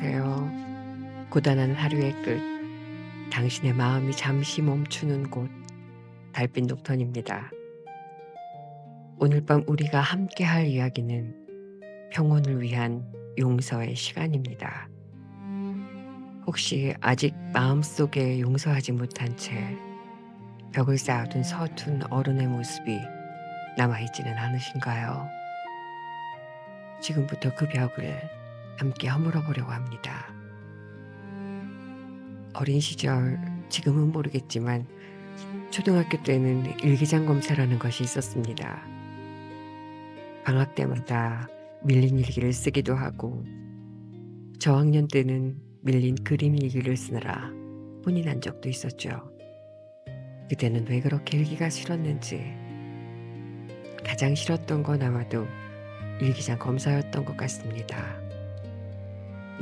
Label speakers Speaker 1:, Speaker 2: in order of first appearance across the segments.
Speaker 1: 안녕하세요. 고단한 하루의 끝, 당신의 마음이 잠시 멈추는 곳, 달빛 녹턴입니다. 오늘 밤 우리가 함께 할 이야기는 평온을 위한 용서의 시간입니다. 혹시 아직 마음속에 용서하지 못한 채 벽을 쌓아둔 서툰 어른의 모습이 남아있지는 않으신가요? 지금부터 그 벽을 함께 허물어 보려고 합니다. 어린 시절, 지금은 모르겠지만 초등학교 때는 일기장 검사라는 것이 있었습니다. 방학 때마다 밀린 일기를 쓰기도 하고 저학년 때는 밀린 그림 일기를 쓰느라 혼이 난 적도 있었죠. 그때는 왜 그렇게 일기가 싫었는지, 가장 싫었던 건 아마도 일기장 검사였던 것 같습니다.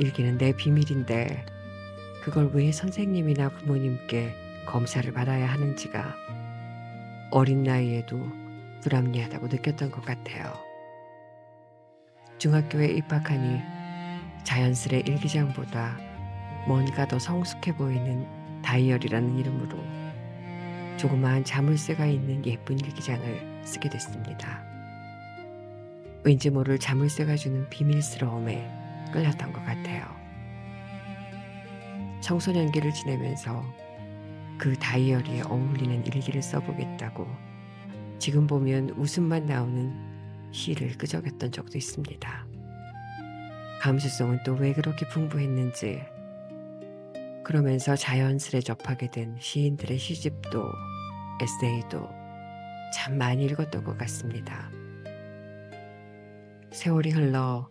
Speaker 1: 일기는 내 비밀인데 그걸 왜 선생님이나 부모님께 검사를 받아야 하는지가 어린 나이에도 불합리하다고 느꼈던 것 같아요. 중학교에 입학하니 자연스레 일기장보다 뭔가 더 성숙해 보이는 다이어리라는 이름으로 조그마한 자물쇠가 있는 예쁜 일기장을 쓰게 됐습니다. 왠지 모를 자물쇠가 주는 비밀스러움에 끌렸던 것 같아요. 청소년기를 지내면서 그 다이어리에 어울리는 일기를 써보겠다고 지금 보면 웃음만 나오는 시를 끄적였던 적도 있습니다. 감수성은 또 왜 그렇게 풍부했는지, 그러면서 자연스레 접하게 된 시인들의 시집도 에세이도 참 많이 읽었던 것 같습니다. 세월이 흘러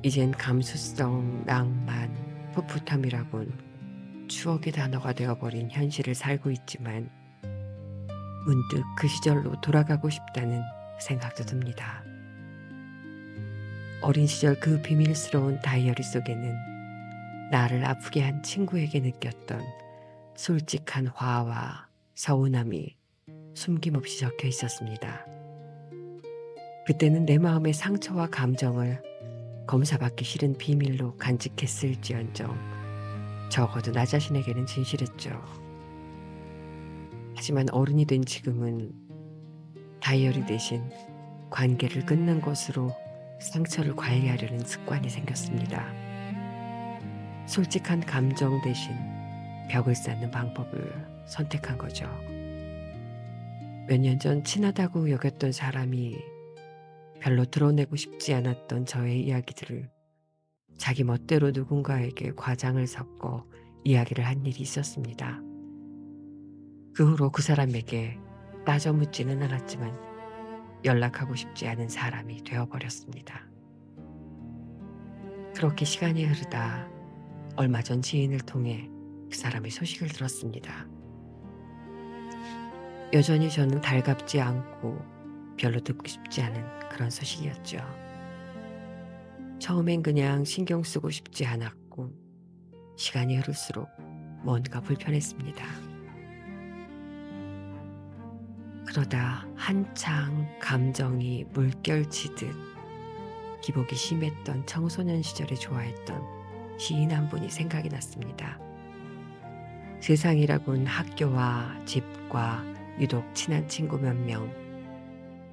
Speaker 1: 이젠 감수성, 낭만, 풋풋함이라곤 추억의 단어가 되어버린 현실을 살고 있지만 문득 그 시절로 돌아가고 싶다는 생각도 듭니다. 어린 시절 그 비밀스러운 다이어리 속에는 나를 아프게 한 친구에게 느꼈던 솔직한 화와 서운함이 숨김없이 적혀 있었습니다. 그때는 내 마음의 상처와 감정을 검사받기 싫은 비밀로 간직했을지언정 적어도 나 자신에게는 진실했죠. 하지만 어른이 된 지금은 다이어리 대신 관계를 끊는 것으로 상처를 관리하려는 습관이 생겼습니다. 솔직한 감정 대신 벽을 쌓는 방법을 선택한 거죠. 몇 년 전 친하다고 여겼던 사람이 별로 드러내고 싶지 않았던 저의 이야기들을 자기 멋대로 누군가에게 과장을 섞어 이야기를 한 일이 있었습니다. 그 후로 그 사람에게 따져 묻지는 않았지만 연락하고 싶지 않은 사람이 되어버렸습니다. 그렇게 시간이 흐르다 얼마 전 지인을 통해 그 사람의 소식을 들었습니다. 여전히 저는 달갑지 않고 별로 듣고 싶지 않은 그런 소식이었죠. 처음엔 그냥 신경 쓰고 싶지 않았고 시간이 흐를수록 뭔가 불편했습니다. 그러다 한창 감정이 물결치듯 기복이 심했던 청소년 시절에 좋아했던 시인 한 분이 생각이 났습니다. 세상이라곤 학교와 집과 유독 친한 친구 몇 명,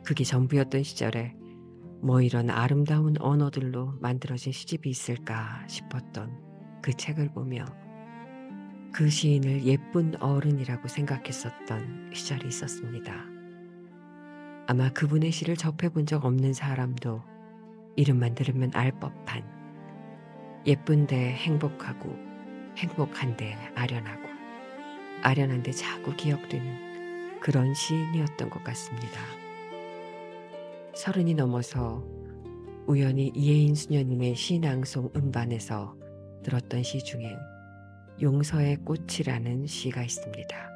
Speaker 1: 그게 전부였던 시절에 뭐 이런 아름다운 언어들로 만들어진 시집이 있을까 싶었던 그 책을 보며 그 시인을 예쁜 어른이라고 생각했었던 시절이 있었습니다. 아마 그분의 시를 접해본 적 없는 사람도 이름만 들으면 알 법한, 예쁜데 행복하고 행복한데 아련하고 아련한데 자꾸 기억되는 그런 시인이었던 것 같습니다. 30이 넘어서 우연히 이혜인 수녀님의 시낭송 음반에서 들었던 시 중에 용서의 꽃이라는 시가 있습니다.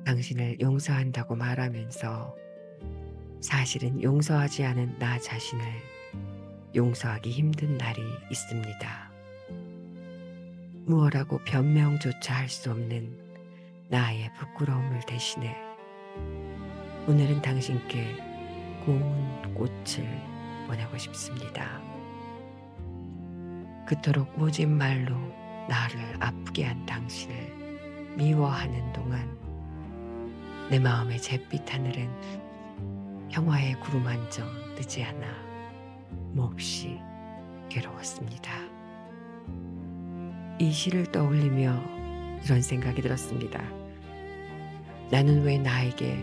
Speaker 1: 당신을 용서한다고 말하면서 사실은 용서하지 않은 나 자신을 용서하기 힘든 날이 있습니다. 무엇라고 변명조차 할 수 없는 나의 부끄러움을 대신해 오늘은 당신께 고운 꽃을 보내고 싶습니다. 그토록 모진 말로 나를 아프게 한 당신을 미워하는 동안 내 마음의 잿빛 하늘은 평화의 구름 한 점 뜨지 않아 몹시 괴로웠습니다. 이 시를 떠올리며 이런 생각이 들었습니다. 나는 왜 나에게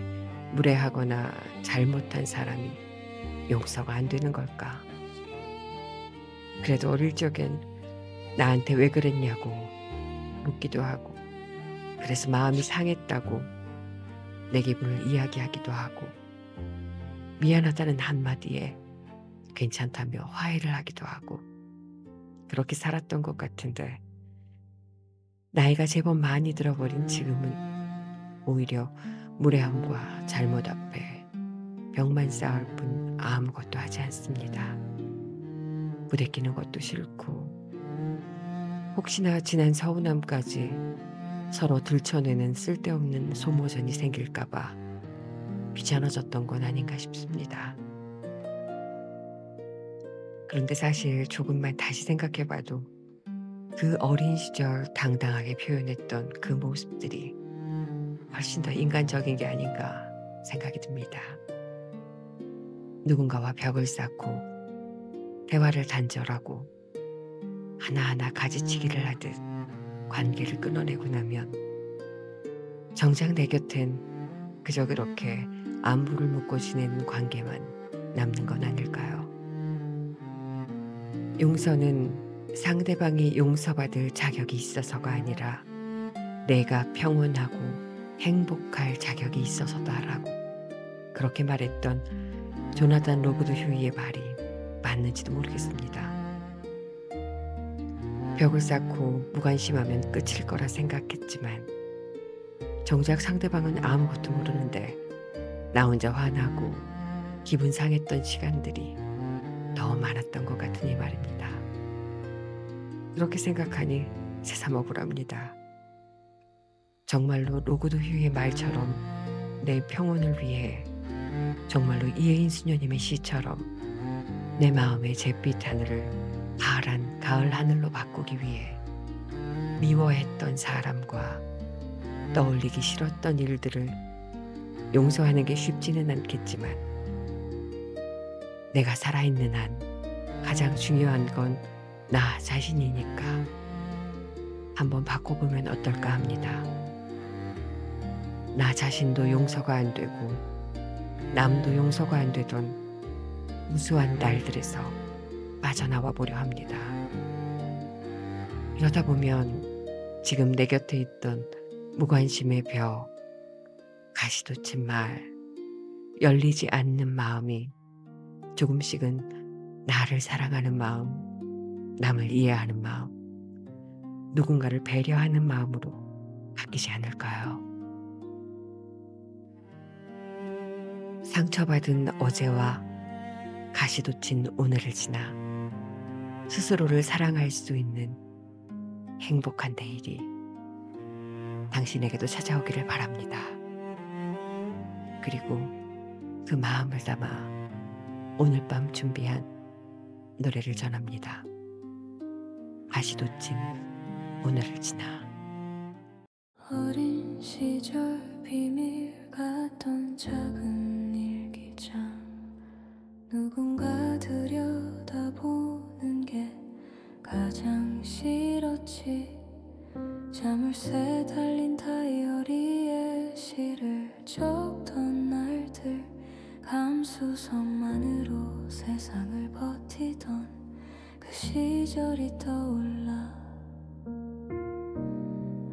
Speaker 1: 무례하거나 잘못한 사람이 용서가 안 되는 걸까? 그래도 어릴 적엔 나한테 왜 그랬냐고 묻기도 하고, 그래서 마음이 상했다고 내 기분을 이야기하기도 하고, 미안하다는 한마디에 괜찮다며 화해를 하기도 하고, 그렇게 살았던 것 같은데 나이가 제법 많이 들어버린 지금은 오히려 무례함과 잘못 앞에 벽만 쌓을 뿐 아무것도 하지 않습니다. 부대끼는 것도 싫고, 혹시나 지난 서운함까지 서로 들춰내는 쓸데없는 소모전이 생길까봐 귀찮아졌던 건 아닌가 싶습니다. 그런데 사실 조금만 다시 생각해봐도 그 어린 시절 당당하게 표현했던 그 모습들이 훨씬 더 인간적인 게 아닌가 생각이 듭니다. 누군가와 벽을 쌓고 대화를 단절하고 하나하나 가지치기를 하듯 관계를 끊어내고 나면 정작 내 곁엔 그저 그렇게 안부를 묻고 지내는 관계만 남는 건 아닐까요? 용서는 상대방이 용서받을 자격이 있어서가 아니라 내가 평온하고 행복할 자격이 있어서다라고 그렇게 말했던 조나단 로브드 휴이의 말이 맞는지도 모르겠습니다. 벽을 쌓고 무관심하면 끝일 거라 생각했지만 정작 상대방은 아무것도 모르는데 나 혼자 화나고 기분 상했던 시간들이 더 많았던 것 같으니 말입니다. 그렇게 생각하니 새삼 억울합니다. 정말로 로그드 휴의 말처럼 내 평온을 위해, 정말로 이혜인 수녀님의 시처럼 내 마음의 잿빛 하늘을 파란 가을 하늘로 바꾸기 위해 미워했던 사람과 떠올리기 싫었던 일들을 용서하는 게 쉽지는 않겠지만 내가 살아있는 한 가장 중요한 건 나 자신이니까 한번 바꿔보면 어떨까 합니다. 나 자신도 용서가 안 되고 남도 용서가 안 되던 무수한 날들에서 빠져나와 보려 합니다. 이러다 보면 지금 내 곁에 있던 무관심의 벽, 가시돋친 말, 열리지 않는 마음이 조금씩은 나를 사랑하는 마음, 남을 이해하는 마음, 누군가를 배려하는 마음으로 바뀌지 않을까요? 상처받은 어제와 가시돋친 오늘을 지나 스스로를 사랑할 수 있는 행복한 내일이 당신에게도 찾아오기를 바랍니다. 그리고 그 마음을 담아 오늘 밤 준비한 노래를 전합니다. 가시돋친 오늘을 지나.
Speaker 2: 어린 시절 비밀 같던 작은 일기장, 누군가 들여다보는 게 가장 싫었지. 자물쇠 달린 다이어리에 시를 적던 날들, 감수성만으로 세상을 버티던 그 시절이 떠올라.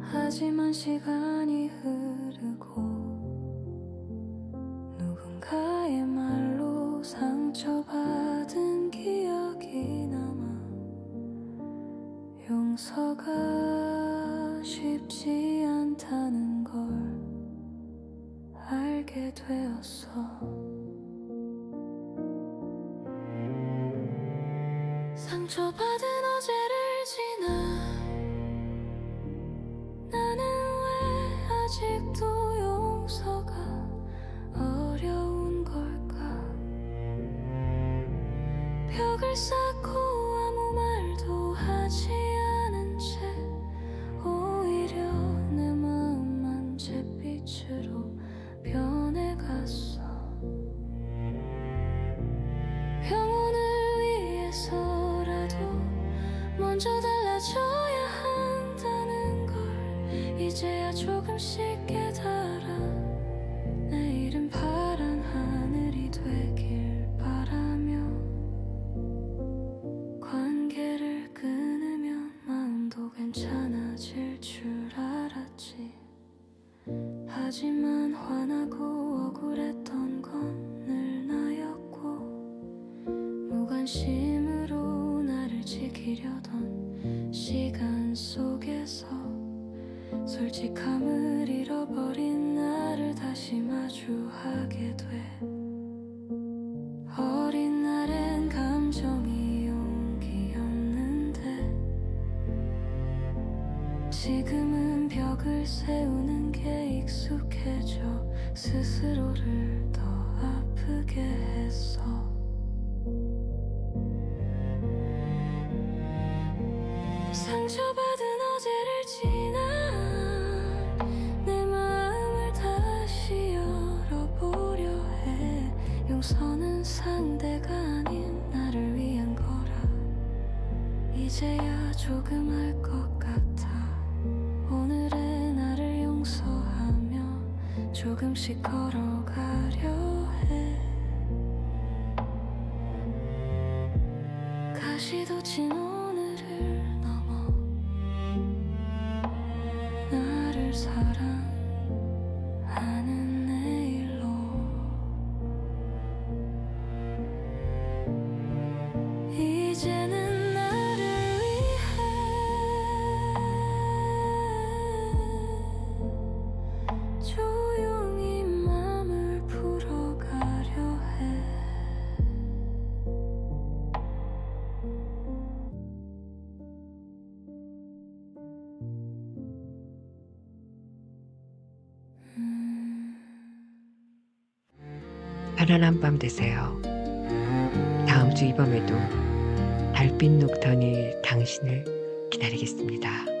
Speaker 2: 하지만 시간이 흐르고 누군가의 말로 상처받은 기억이 남아 용서가 쉽지 않다는 걸 알게 되었어. 상처받은 어제를 지나 나는 왜 아직도 용서가 어려운 걸까? 벽을 쌓고 아무 말도 하지 빛으로 변해갔어. 영혼을 위해서라도 먼저 달라져야 한다는 걸 이제야 조금씩 깨달아. 내일은 파란 하늘이 되길 바라며 관계를 끊으면 마음도 괜찮아질 줄 알았지. 하지만 화나고 억울했던 건 늘 나였고 무관심으로 나를 지키려던 시간 속에서 솔직함을 잃어버린 나를 다시 마주하게 돼. 어린 날엔 감정이 용기였는데 지금은 벽을 세우는 게 익숙해져 스스로를 더 아프게 했어. 상처받은 어제를 지나 내 마음을 다시 열어보려 해. 용서는 상대가 아닌 나를 위한 거라 이제야 조금 알 것 같아. 오늘의 나를 용서하며 조금씩 걸어가려 해. 가시도 친 오늘을 넘어 나를 사랑하는 내일로 이제는 나를 위해 조용히 맘을 풀어가려 해.
Speaker 1: 편안한 밤 되세요. 다음 주 이 밤에도 달빛 녹턴이 당신을 기다리겠습니다.